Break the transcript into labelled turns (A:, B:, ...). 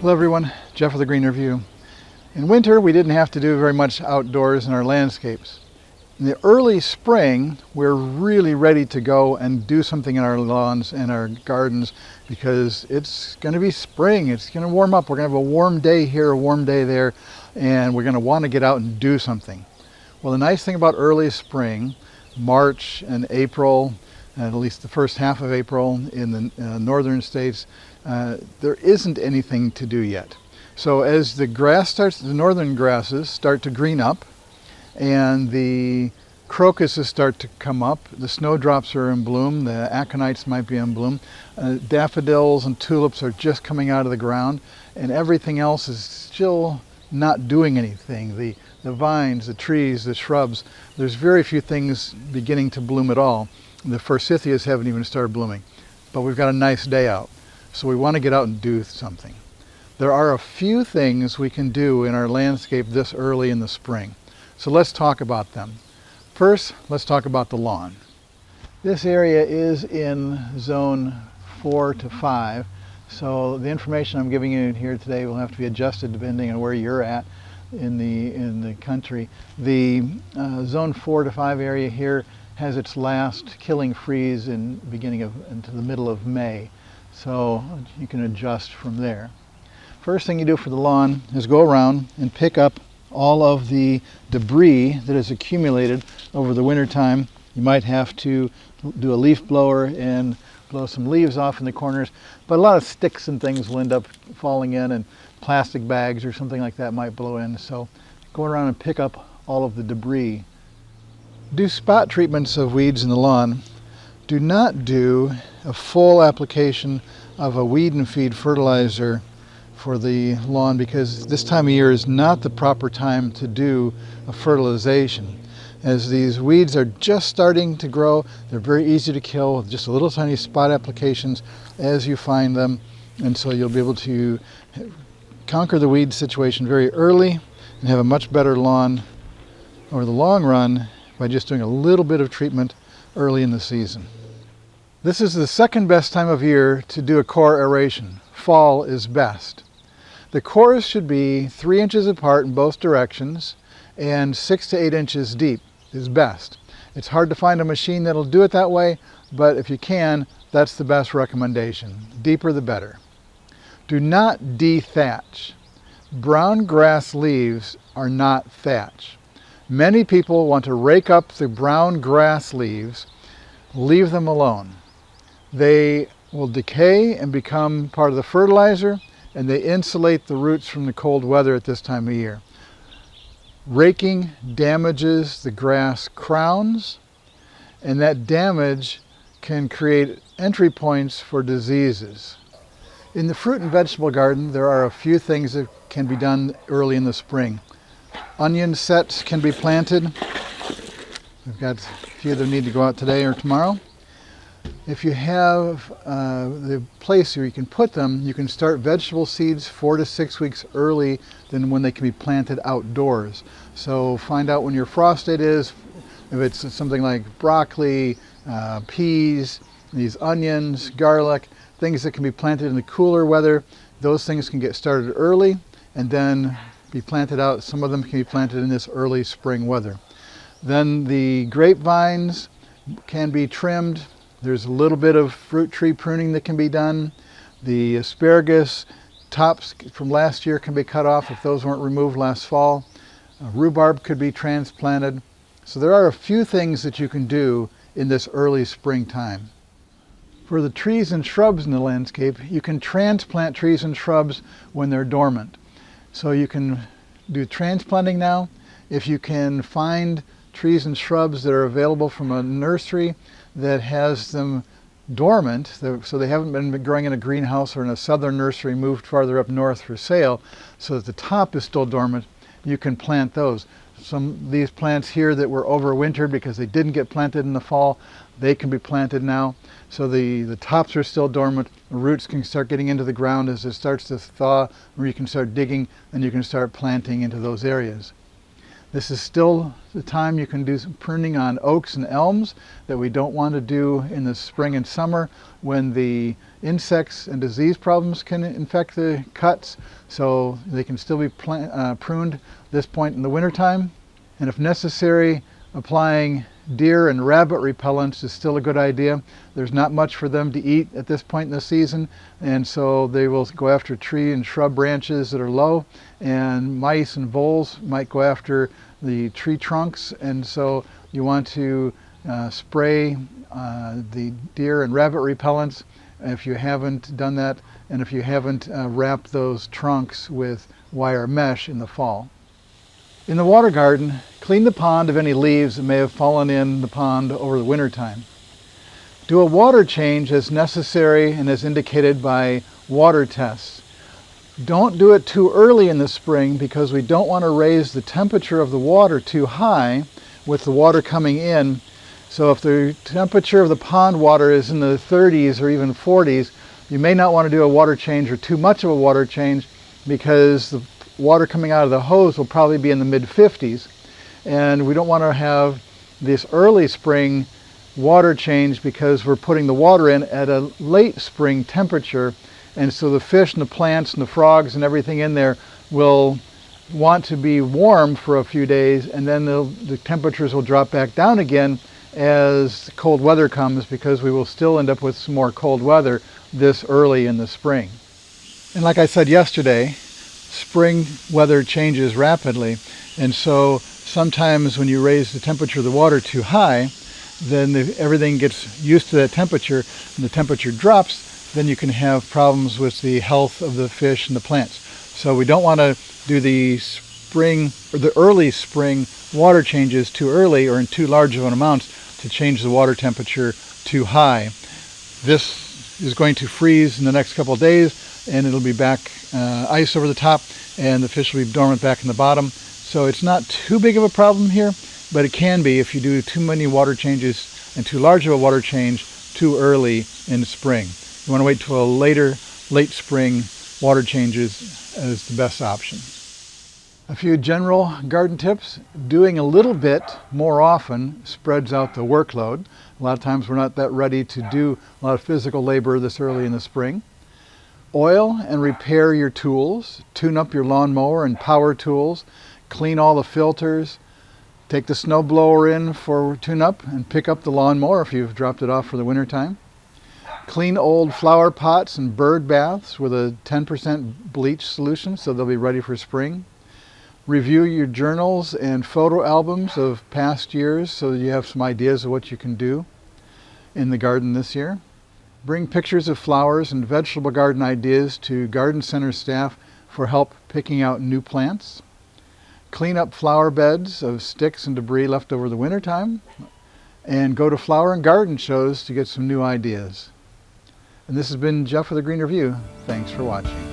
A: Hello everyone, Jeff with the Green Review. In winter we didn't have to do very much outdoors in our landscapes. In the early spring we're really ready to go and do something in our lawns and our gardens because it's going to be spring, it's going to warm up, we're going to have a warm day here, a warm day there, and we're going to want to get out and do something. Well, the nice thing about early spring, March and April, at least the first half of April in the northern states, there isn't anything to do yet. So as the northern grasses start to green up and the crocuses start to come up, the snowdrops are in bloom, the aconites might be in bloom, daffodils and tulips are just coming out of the ground, and everything else is still not doing anything. The vines, the trees, the shrubs, there's very few things beginning to bloom at all. The forsythias haven't even started blooming, but we've got a nice day out. So we want to get out and do something. There are a few things we can do in our landscape this early in the spring. So let's talk about them. First, let's talk about the lawn. This area is in zone 4 to 5. So the information I'm giving you here today will have to be adjusted depending on where you're at in the country. The zone 4 to 5 area here has its last killing freeze into the middle of May. So you can adjust from there. First thing you do for the lawn is go around and pick up all of the debris that has accumulated over the winter time. You might have to do a leaf blower and blow some leaves off in the corners, but a lot of sticks and things will end up falling in, and plastic bags or something like that might blow in. So go around and pick up all of the debris. Do spot treatments of weeds in the lawn. Do not do a full application of a weed and feed fertilizer for the lawn because this time of year is not the proper time to do a fertilization. As these weeds are just starting to grow, they're very easy to kill with just a little tiny spot applications as you find them, and so you'll be able to conquer the weed situation very early and have a much better lawn over the long run by just doing a little bit of treatment early in the season. This is the second best time of year to do a core aeration. Fall is best. The cores should be 3 inches apart in both directions and 6 to 8 inches deep is best. It's hard to find a machine that'll do it that way, but if you can, that's the best recommendation. Deeper the better. Do not de-thatch. Brown grass leaves are not thatch. Many people want to rake up the brown grass leaves, leave them alone. They will decay and become part of the fertilizer, and they insulate the roots from the cold weather at this time of year. Raking damages the grass crowns, and that damage can create entry points for diseases. In the fruit and vegetable garden, there are a few things that can be done early in the spring. Onion sets can be planted. We've got a few that need to go out today or tomorrow. If you have the place where you can put them, you can start vegetable seeds 4 to 6 weeks early than when they can be planted outdoors. So find out when your frost date is, if it's something like broccoli, peas, these onions, garlic, things that can be planted in the cooler weather. Those things can get started early and then be planted out. Some of them can be planted in this early spring weather. Then the grapevines can be trimmed. There's a little bit of fruit tree pruning that can be done. The asparagus tops from last year can be cut off if those weren't removed last fall. Rhubarb could be transplanted. So there are a few things that you can do in this early springtime. For the trees and shrubs in the landscape, you can transplant trees and shrubs when they're dormant. So you can do transplanting now. If you can find trees and shrubs that are available from a nursery that has them dormant, so they haven't been growing in a greenhouse or in a southern nursery moved farther up north for sale, so that the top is still dormant, you can plant those. Some of these plants here that were overwintered because they didn't get planted in the fall, they can be planted now. So the tops are still dormant. The roots can start getting into the ground as it starts to thaw, where you can start digging and you can start planting into those areas. This is still the time you can do some pruning on oaks and elms that we don't want to do in the spring and summer when the insects and disease problems can infect the cuts. So they can still be pruned this point in the wintertime. And if necessary, applying deer and rabbit repellents is still a good idea. There's not much for them to eat at this point in the season, and so they will go after tree and shrub branches that are low, and mice and voles might go after the tree trunks, and so you want to spray the deer and rabbit repellents if you haven't done that, and if you haven't wrapped those trunks with wire mesh in the fall. In the water garden, clean the pond of any leaves that may have fallen in the pond over the winter time. Do a water change as necessary and as indicated by water tests. Don't do it too early in the spring because we don't want to raise the temperature of the water too high with the water coming in. So if the temperature of the pond water is in the 30s or even 40s, you may not want to do a water change or too much of a water change because the water coming out of the hose will probably be in the mid-50s, and we don't want to have this early spring water change because we're putting the water in at a late spring temperature, and so the fish and the plants and the frogs and everything in there will want to be warm for a few days, and then the temperatures will drop back down again as cold weather comes, because we will still end up with some more cold weather this early in the spring. And like I said yesterday, spring weather changes rapidly, and so sometimes when you raise the temperature of the water too high, then everything gets used to that temperature and the temperature drops, then you can have problems with the health of the fish and the plants. So we don't want to do the spring or the early spring water changes too early or in too large of an amount to change the water temperature too high. This is going to freeze in the next couple of days, and it'll be back ice over the top, and the fish will be dormant back in the bottom. So it's not too big of a problem here, but it can be if you do too many water changes and too large of a water change too early in spring. You want to wait till a late spring water changes as the best option. A few general garden tips. Doing a little bit more often spreads out the workload. A lot of times we're not that ready to do a lot of physical labor this early in the spring. Oil and repair your tools. Tune up your lawnmower and power tools. Clean all the filters. Take the snow blower in for tune-up and pick up the lawnmower if you've dropped it off for the winter time. Clean old flower pots and bird baths with a 10% bleach solution so they'll be ready for spring. Review your journals and photo albums of past years so that you have some ideas of what you can do in the garden this year. Bring pictures of flowers and vegetable garden ideas to garden center staff for help picking out new plants. Clean up flower beds of sticks and debris left over the winter time, and go to flower and garden shows to get some new ideas. And this has been Jeff with the Green Review. Thanks for watching.